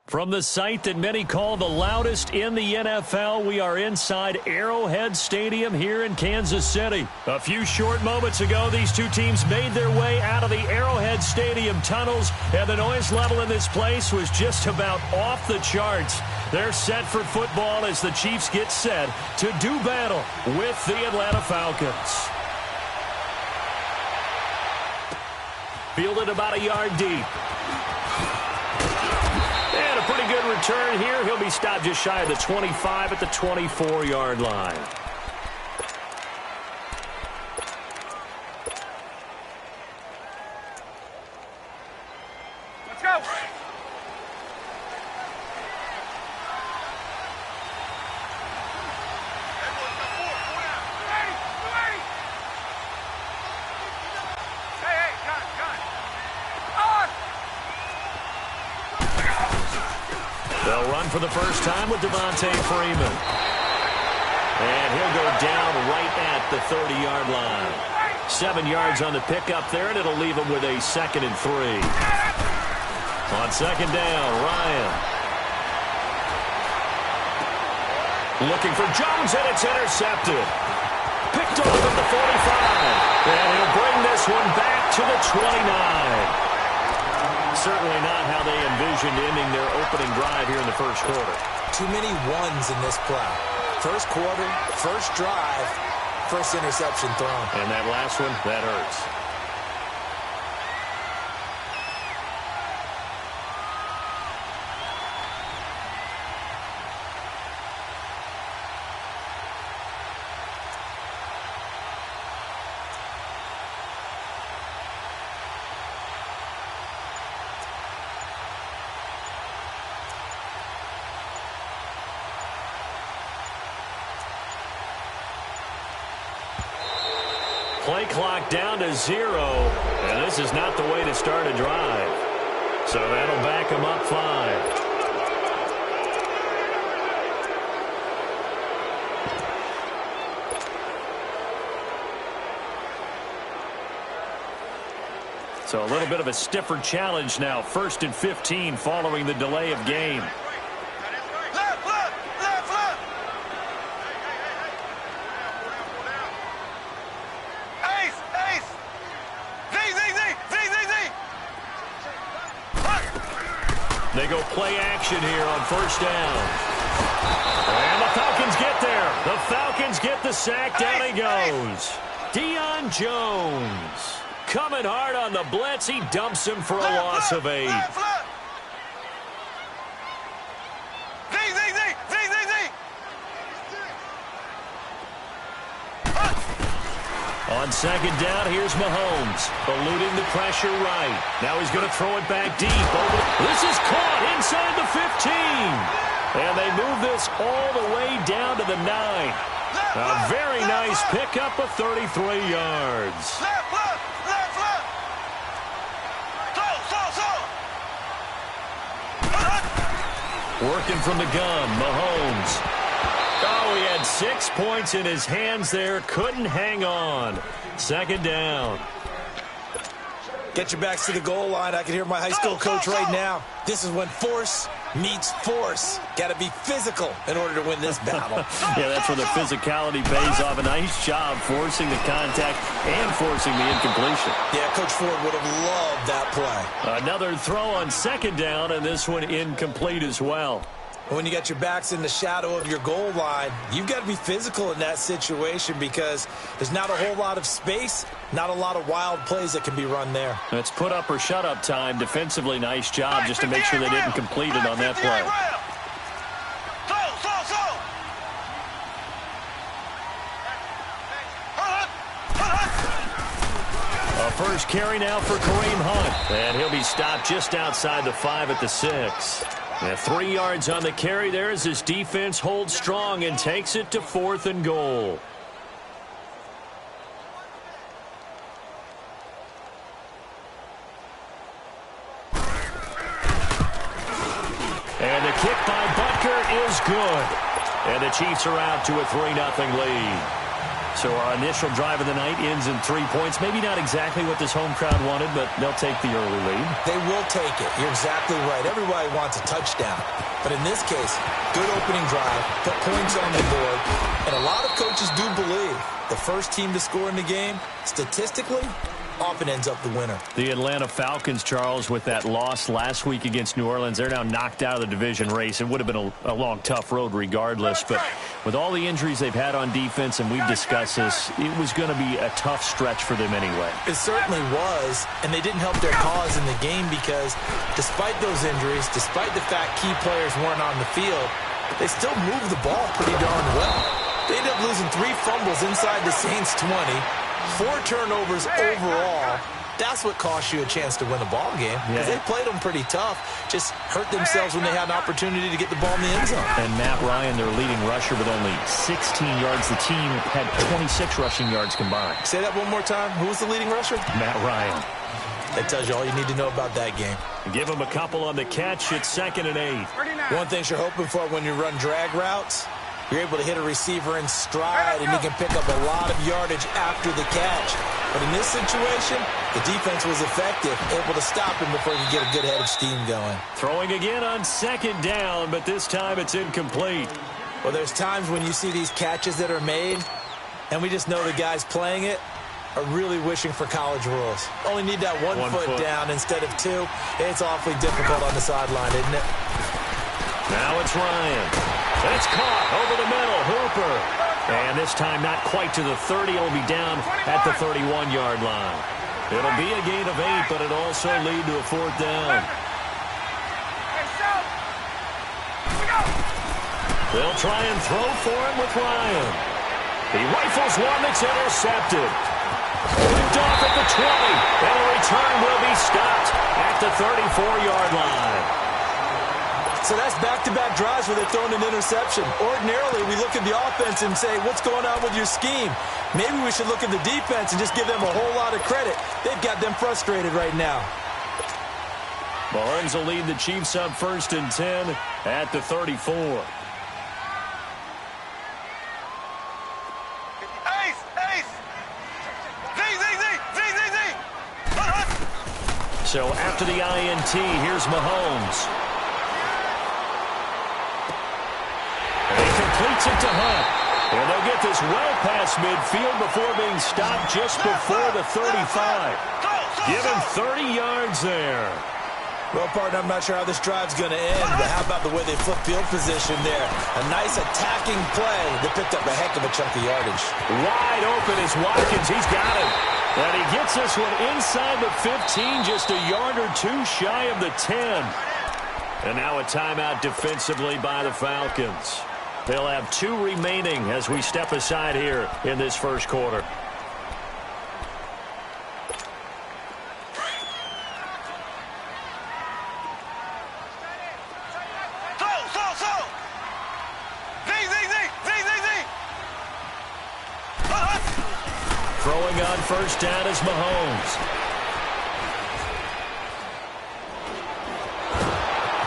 From the site that many call the loudest in the NFL, we are inside Arrowhead Stadium here in Kansas City. A few short moments ago, these two teams made their way out of the Arrowhead Stadium tunnels, and the noise level in this place was just about off the charts. They're set for football as the Chiefs get set to do battle with the Atlanta Falcons. Fielded about a yard deep. And a pretty good return here. He'll be stopped just shy of the 25 at the 24-yard line. Let's go. They'll run for the first time with Devontae Freeman. And he'll go down right at the 30-yard line. 7 yards on the pickup there, and it'll leave him with a 2nd and 3. On 2nd down, Ryan. Looking for Jones, and it's intercepted. Picked off at the 45. And he'll bring this one back to the 29. Certainly not how they envisioned ending their opening drive here in the first quarter. Too many ones in this play. First quarter, first drive, first interception thrown. And that last one, that hurts. Play clock down to 0, and this is not the way to start a drive. So that'll back them up 5. So a little bit of a stiffer challenge now. 1st and 15 following the delay of game. They go play action here on 1st down. And the Falcons get there. The Falcons get the sack. Down he goes. Deion Jones coming hard on the blitz. He dumps him for a loss of 8. On 2nd down, here's Mahomes, eluding the pressure right. Now he's going to throw it back deep. This is caught inside the 15. And they move this all the way down to the 9. A very nice pickup of 33 yards. Working from the gun, Mahomes. Oh, he had 6 points in his hands there. Couldn't hang on. 2nd down. Get your backs to the goal line. I can hear my high school coach right now. This is when force meets force. Got to be physical in order to win this battle. Yeah, that's where the physicality pays off. A nice job forcing the contact and forcing the incompletion. Yeah, Coach Ford would have loved that play. Another throw on 2nd down, and this one incomplete as well. When you got your backs in the shadow of your goal line, you've got to be physical in that situation because there's not a whole lot of space, not a lot of wild plays that can be run there. It's put up or shut up time. Defensively, nice job just to make sure they didn't complete it on that play. A first carry now for Kareem Hunt. And he'll be stopped just outside the 5 at the 6. And 3 yards on the carry there as his defense holds strong and takes it to 4th and goal. And the kick by Butker is good. And the Chiefs are out to a 3-0 lead. So our initial drive of the night ends in 3 points. Maybe not exactly what this home crowd wanted, but they'll take the early lead. They will take it. You're exactly right. Everybody wants a touchdown. But in this case, good opening drive, put points on the board, and a lot of coaches do believe the first team to score in the game, statistically, often ends up the winner. The Atlanta Falcons, Charles, with that loss last week against New Orleans, they're now knocked out of the division race. It would have been a long, tough road regardless. But with all the injuries they've had on defense, and we've discussed this, it was going to be a tough stretch for them anyway. It certainly was, and they didn't help their cause in the game because despite those injuries, despite the fact key players weren't on the field, they still moved the ball pretty darn well. They ended up losing 3 fumbles inside the Saints' 20. 4 turnovers overall. That's what cost you a chance to win a ball game because they played them pretty tough. Just hurt themselves when they had an opportunity to get the ball in the end zone. And Matt Ryan, their leading rusher, with only 16 yards. The team had 26 rushing yards combined. Say that one more time. Who was the leading rusher? Matt Ryan. That tells you all you need to know about that game. Give him a couple on the catch. It's 2nd and 8. One thing you're hoping for when you run drag routes, you're able to hit a receiver in stride, and he can pick up a lot of yardage after the catch. But in this situation, the defense was effective, able to stop him before he could get a good head of steam going. Throwing again on 2nd down, but this time it's incomplete. Well, there's times when you see these catches that are made, and we just know the guys playing it are really wishing for college rules. Only need that one foot down instead of 2. It's awfully difficult on the sideline, isn't it? Now it's Ryan. It's caught over the middle. Hooper. And this time not quite to the 30. It'll be down at the 31-yard line. It'll be a gain of 8, but it'll also lead to a 4th down. They'll try and throw for him with Ryan. He rifles one that's intercepted. Picked off at the 20. And a return will be stopped at the 34-yard line. So that's back-to-back drives where they're throwing an interception. Ordinarily, we look at the offense and say, what's going on with your scheme? Maybe we should look at the defense and just give them a whole lot of credit. They've got them frustrated right now. Mahomes will lead the Chiefs up 1st and 10 at the 34. So after the INT, here's Mahomes. And he completes it to Hunt. And they'll get this well past midfield before being stopped just before the 35. Give him 30 yards there. Well, partner, I'm not sure how this drive's going to end, but how about the way they flip field position there? A nice attacking play that picked up a heck of a chunk of yardage. Wide open is Watkins. He's got it. And he gets this one inside the 15, just a yard or 2 shy of the 10. And now a timeout defensively by the Falcons. They'll have 2 remaining as we step aside here in this first quarter. Throwing on 1st down is Mahomes.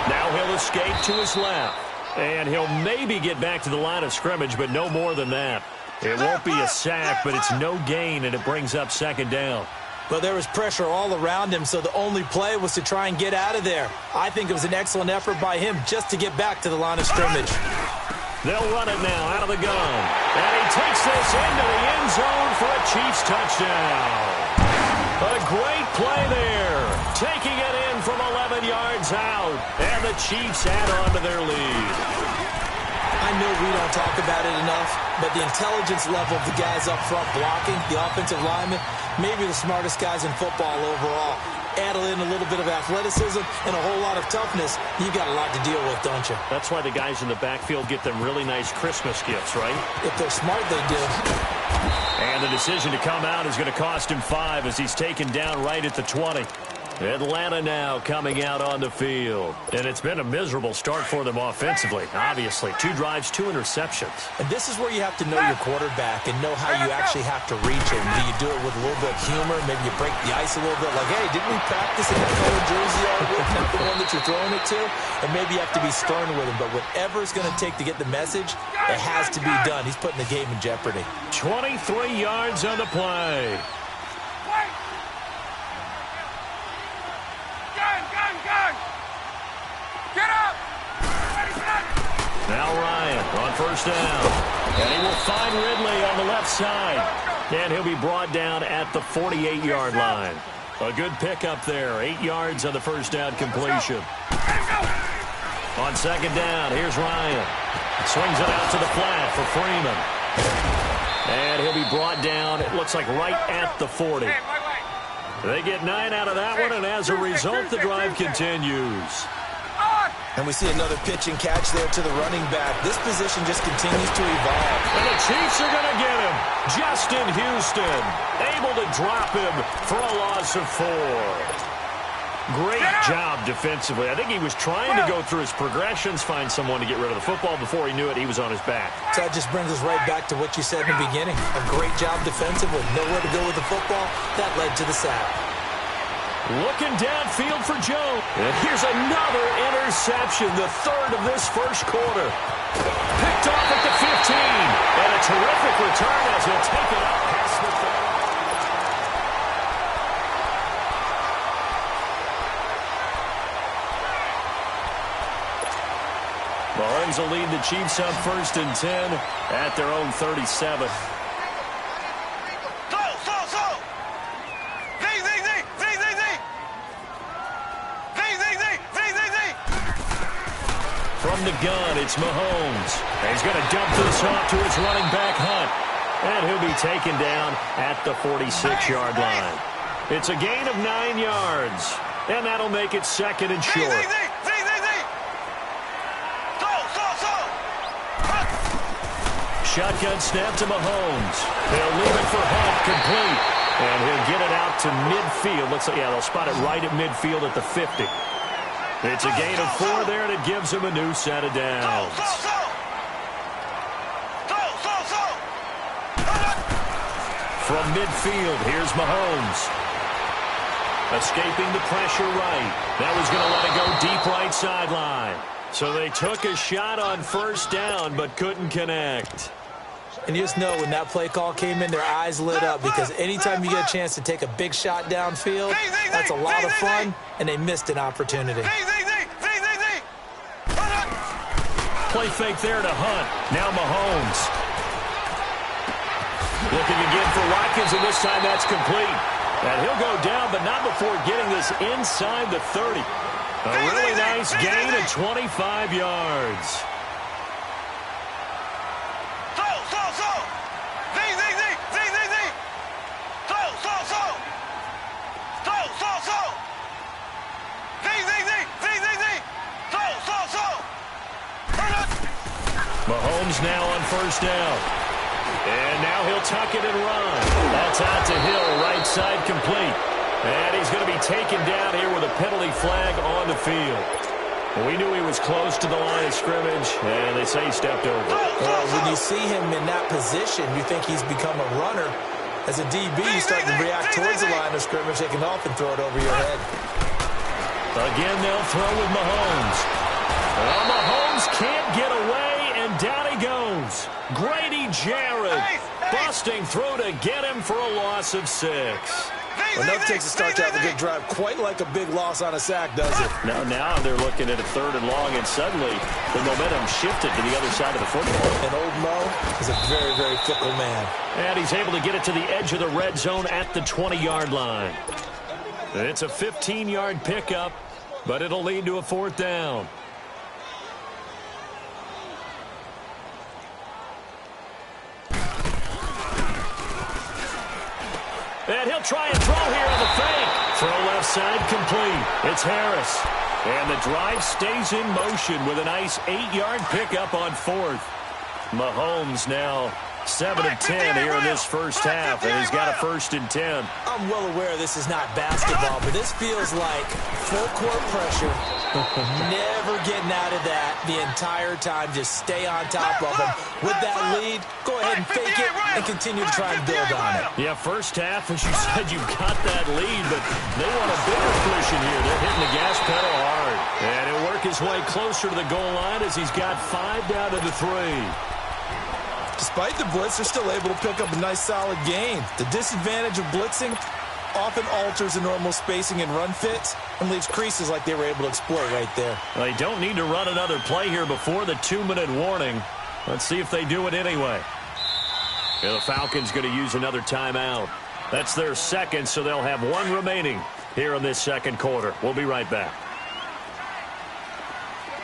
Now he'll escape to his left. And he'll maybe get back to the line of scrimmage, but no more than that. It won't be a sack, but it's no gain, and it brings up 2nd down. Well, there was pressure all around him, so the only play was to try and get out of there. I think it was an excellent effort by him just to get back to the line of scrimmage. They'll run it now out of the gun. And he takes this into the end zone for a Chiefs touchdown. A great play there. Taking it in from 11 yards out. And the Chiefs add on to their lead. I know we don't talk about it enough, but the intelligence level of the guys up front blocking, the offensive linemen, maybe the smartest guys in football overall. Add in a little bit of athleticism and a whole lot of toughness, you've got a lot to deal with, don't you? That's why the guys in the backfield get them really nice Christmas gifts, right? If they're smart, they do. And the decision to come out is going to cost him 5 as he's taken down right at the 20. Atlanta now coming out on the field. And it's been a miserable start for them offensively, obviously. 2 drives, 2 interceptions. And this is where you have to know your quarterback and know how you actually have to reach him. Do you do it with a little bit of humor? Maybe you break the ice a little bit. Like, hey, didn't we practice in that color jersey already? Not the one that you're throwing it to? And maybe you have to be stern with him. But whatever it's going to take to get the message, it has to be done. He's putting the game in jeopardy. 23 yards on the play. Now Ryan on first down. And he will find Ridley on the left side. And he'll be brought down at the 48-yard line. A good pickup there. 8 yards on the first down completion. On second down, here's Ryan. Swings it out to the flat for Freeman. And he'll be brought down, it looks like right at the 40. They get 9 out of that one, and as a result, the drive continues. And we see another pitch and catch there to the running back. This position just continues to evolve. And the Chiefs are going to get him. Justin Houston able to drop him for a loss of 4. Great job defensively. I think he was trying to go through his progressions, find someone to get rid of the football. Before he knew it, he was on his back. So that just brings us right back to what you said in the beginning. A great job defensively. Nowhere to go with the football. That led to the sack. Looking downfield for Joe. And here's another interception, the 3rd of this first quarter. Picked off at the 15. And a terrific return as he'll take it up past the 30. Mahomes will lead the Chiefs up 1st and 10 at their own 37. From the gun, it's Mahomes. And he's going to dump this off to his running back, Hunt. And he'll be taken down at the 46-yard line. It's a gain of 9 yards. And that'll make it 2nd and short. Shotgun snap to Mahomes. They'll leave it for Hunt, complete. And he'll get it out to midfield. Looks like, yeah, they'll spot it right at midfield at the 50. It's a gain of 4 there, and it gives him a new set of downs. From midfield, here's Mahomes. Escaping the pressure right. That was going to let it go deep right sideline. So they took a shot on first down, but couldn't connect. And you just know when that play call came in, their eyes lit up, because anytime you get a chance to take a big shot downfield, that's a lot of fun, and they missed an opportunity. Play fake there to Hunt. Now Mahomes. Looking again for Watkins, and this time that's complete. And he'll go down, but not before getting this inside the 30. A really nice gain of 25 yards. Mahomes now on first down. And now he'll tuck it and run. That's out to Hill, right side complete. And he's going to be taken down here with a penalty flag on the field. We knew he was close to the line of scrimmage, and they say he stepped over. Well, when you see him in that position, you think he's become a runner. As a DB, you start to react towards the line of scrimmage. They can often throw it over your head. Again, they'll throw with Mahomes. Well, Mahomes can't get away, and down he goes. Grady Jarrett busting through to get him for a loss of 6. Enough takes a start to have a good drive. Quite like a big loss on a sack, does it? Now they're looking at a 3rd and long, and suddenly the momentum shifted to the other side of the football. And old Mo is a very, very fickle man. And he's able to get it to the edge of the red zone at the 20-yard line. It's a 15-yard pickup, but it'll lead to a 4th down. And he'll try and throw here on the fake. Throw left side complete. It's Harris. And the drive stays in motion with a nice 8-yard pickup on 4th. Mahomes now 7 of 10 here in this first half, and he's got a 1st and 10. I'm well aware this is not basketball, but this feels like full court pressure. Never getting out of that the entire time. Just stay on top of them. With that lead, go ahead and fake it and continue to try and build on it. Yeah, first half, as you said, you've got that lead, but they want a bigger push in here. They're hitting the gas pedal hard. And he'll work his way closer to the goal line as he's got 5 down to the 3. Despite the blitz, they're still able to pick up a nice, solid gain. The disadvantage of blitzing often alters the normal spacing and run fits and leaves creases like they were able to exploit right there. Well, they don't need to run another play here before the 2-minute warning. Let's see if they do it anyway. Yeah, the Falcons going to use another timeout. That's their second, so they'll have 1 remaining here in this second quarter. We'll be right back.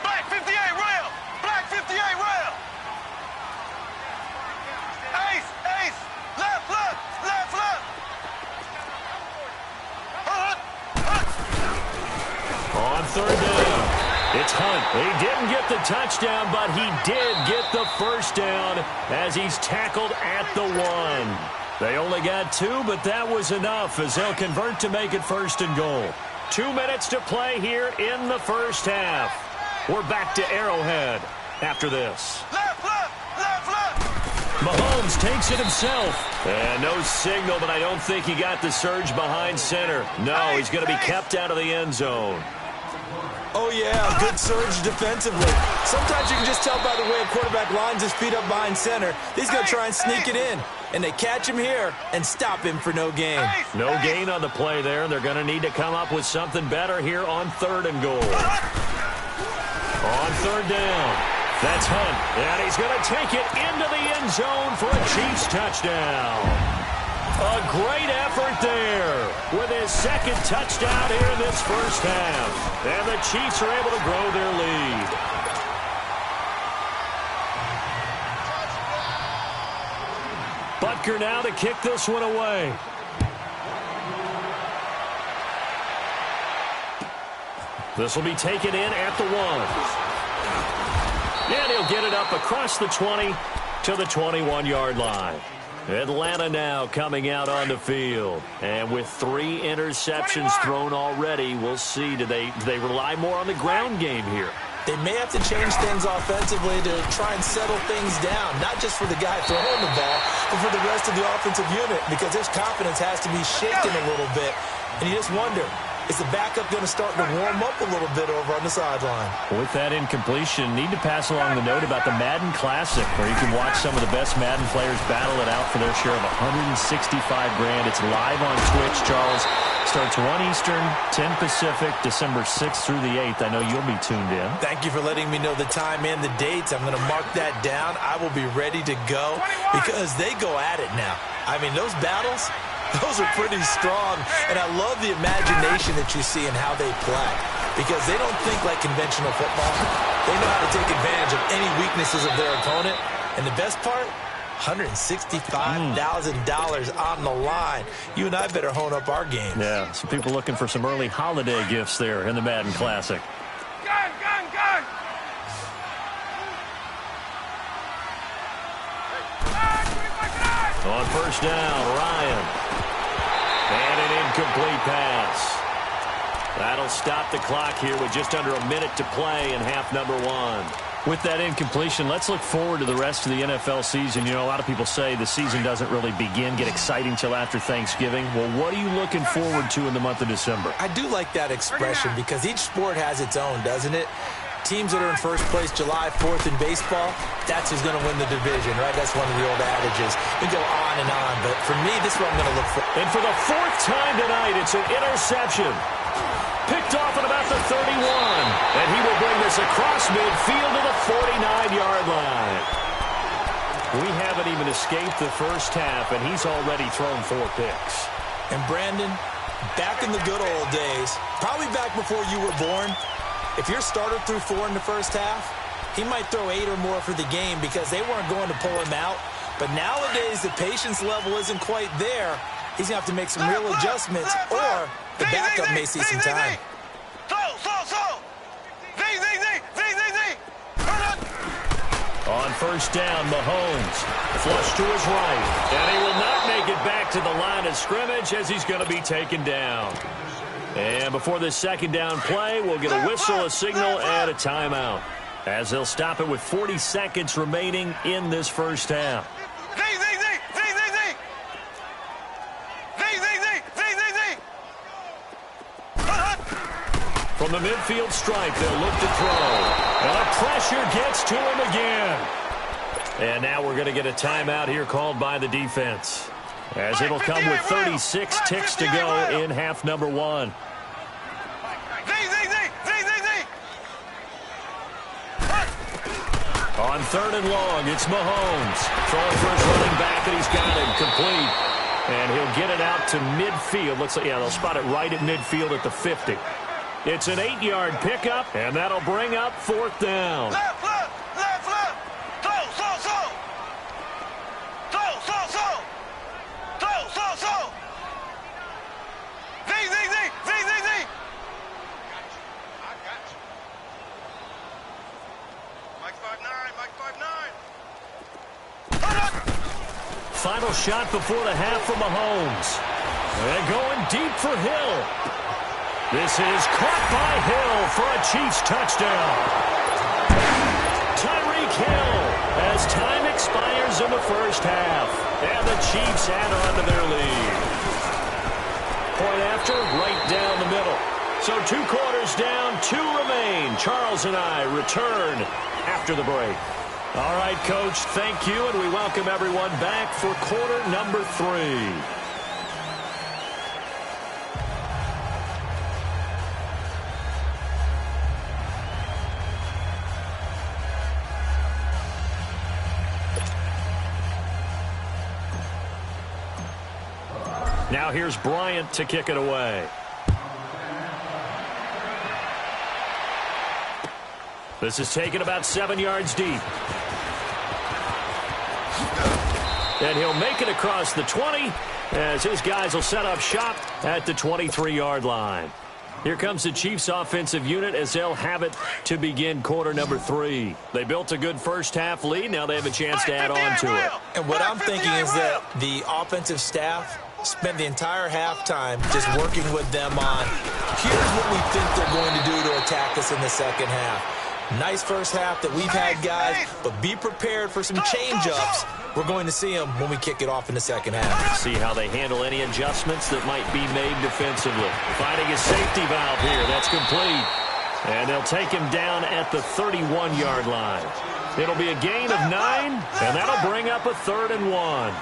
Black 58 rail! Black 58 rail! Ace! Ace! Left, left! Left, left! On 3rd down, it's Hunt. He didn't get the touchdown, but he did get the 1st down as he's tackled at the 1. They only got 2, but that was enough as they'll convert to make it 1st and goal. 2 minutes to play here in the first half. We're back to Arrowhead after this. Left, left! Left, left! Mahomes takes it himself. And no signal, but I don't think he got the surge behind center. No, he's going to be kept out of the end zone. Oh, yeah, good surge defensively. Sometimes you can just tell by the way a quarterback lines his feet up behind center. He's going to try and sneak it in. And they catch him here and stop him for no gain. No gain on the play there. They're going to need to come up with something better here on 3rd and goal. On 3rd down, that's Hunt. And he's going to take it into the end zone for a Chiefs touchdown. A great effort there with his 2nd touchdown here in this first half. And the Chiefs are able to grow their lead. Butker now to kick this one away. This will be taken in at the 1. And he'll get it up across the 20 to the 21-yard line. Atlanta now coming out on the field. And with 3 interceptions thrown already, we'll see. Do they rely more on the ground game here? They may have to change things offensively to try and settle things down, not just for the guy throwing the ball, but for the rest of the offensive unit, because his confidence has to be shaken a little bit. And you just wonder, is the backup going to start to warm up a little bit over on the sideline? With that incompletion, need to pass along the note about the Madden Classic, where you can watch some of the best Madden players battle it out for their share of $165 grand. It's live on Twitch, Charles. Starts 1 Eastern, 10 Pacific, December 6th through the 8th. I know you'll be tuned in. Thank you for letting me know the time and the dates. I'm going to mark that down. I will be ready to go because they go at it now. I mean, those battles, those are pretty strong, and I love the imagination that you see in how they play because they don't think like conventional football. They know how to take advantage of any weaknesses of their opponent, and the best part, $165,000 on the line. You and I better hone up our game. Yeah, some people looking for some early holiday gifts there in the Madden Classic. Gun, gun, gun! On 1st down, Ryan. And an incomplete pass. That'll stop the clock here with just under a minute to play in half number 1. With that incompletion, let's look forward to the rest of the NFL season. You know, a lot of people say the season doesn't really get exciting till after Thanksgiving. Well, what are you looking forward to in the month of December? I do like that expression because each sport has its own, doesn't it? Teams that are in first place July 4th in baseball, that's who's going to win the division, right? That's one of the old adages. We go on and on, but for me, this is what I'm going to look for. And for the 4th time tonight, it's an interception. Picked off at about the 31. And he will bring this across midfield to the 49-yard line. We haven't even escaped the first half, and he's already thrown 4 picks. And Brandon, back in the good old days, probably back before you were born, if your starter threw 4 in the first half, he might throw 8 or more for the game because they weren't going to pull him out. But nowadays, the patience level isn't quite there. He's going to have to make some real adjustments, or the backup may see some time. On first down, Mahomes. Flush to his right. And he will not make it back to the line of scrimmage as he's going to be taken down. And before this second down play, we'll get a whistle, a signal, and a timeout, as they'll stop it with 40 seconds remaining in this first half. From the midfield stripe, they'll look to throw. And the pressure gets to him again. And now we're going to get a timeout here called by the defense, as it'll come with 36 ticks to go in half number one. On third and long, it's Mahomes. Throwing for his running back, and he's got him complete. And he'll get it out to midfield. Looks like, yeah, they'll spot it right at midfield at the 50. It's an 8-yard pickup, and that'll bring up fourth down. Left, left, left, left. Throw, throw, throw. Throw, throw, throw. Throw, throw, throw. Z, Z, Z, Z, Z, Z. I got you. Mike 5'9", Mike 5'9". Final shot before the half from Mahomes. And going deep for Hill. This is caught by Hill for a Chiefs touchdown. Tyreek Hill as time expires in the first half. And the Chiefs add on to their lead. Point after, right down the middle. So 2 quarters down, 2 remain. Charles and I return after the break. All right, Coach, thank you, and we welcome everyone back for quarter number 3. Now here's Bryant to kick it away. This is taken about 7 yards deep. And he'll make it across the 20 as his guys will set up shop at the 23-yard line. Here comes the Chiefs offensive unit as they'll have it to begin quarter number 3. They built a good first half lead. Now they have a chance to add on to it. And what I'm thinking is that the offensive staff spent the entire halftime just working with them on, here's what we think they're going to do to attack us in the second half. Nice first half that we've had, guys, but be prepared for some change-ups. We're going to see them when we kick it off in the second half. See how they handle any adjustments that might be made defensively. Finding a safety valve here. That's complete. And they'll take him down at the 31-yard line. It'll be a gain of 9, and that'll bring up a 3rd and 1.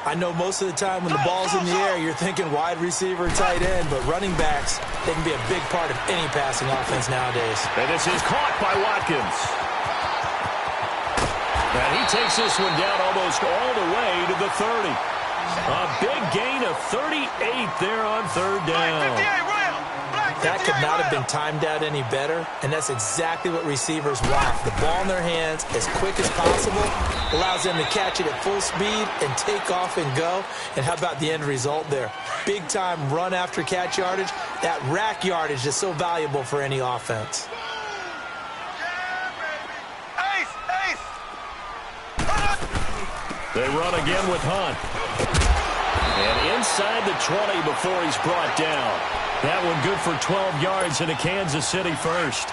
I know most of the time when the ball's in the air, you're thinking wide receiver, tight end, but running backs, they can be a big part of any passing offense nowadays. And this is caught by Watkins. And he takes this one down almost all the way to the 30. A big gain of 38 there on 3rd down. That could not have been timed out any better, and that's exactly what receivers want. The ball in their hands as quick as possible allows them to catch it at full speed and take off and go. And how about the end result there? Big-time run after catch yardage. That rack yardage is so valuable for any offense. They run again with Hunt. And inside the 20 before he's brought down. That one good for 12 yards into Kansas City first.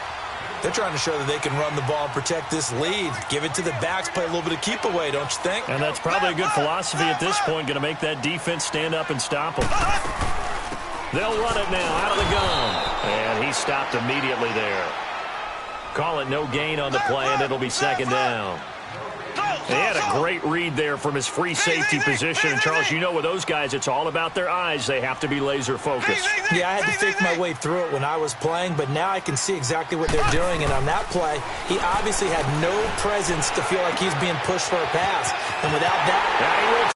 They're trying to show that they can run the ball and protect this lead. Give it to the backs, play a little bit of keep away, don't you think? And that's probably a good philosophy at this point, going to make that defense stand up and stop them. They'll run it now out of the gun. And he stopped immediately there. Call it no gain on the play, and it'll be 2nd down. They had a great read there from his free safety position. And, Charles, you know with those guys, it's all about their eyes. They have to be laser focused. Yeah, I had to fake my way through it when I was playing, but now I can see exactly what they're doing. And on that play, he obviously had no presence to feel like he's being pushed for a pass. And without that,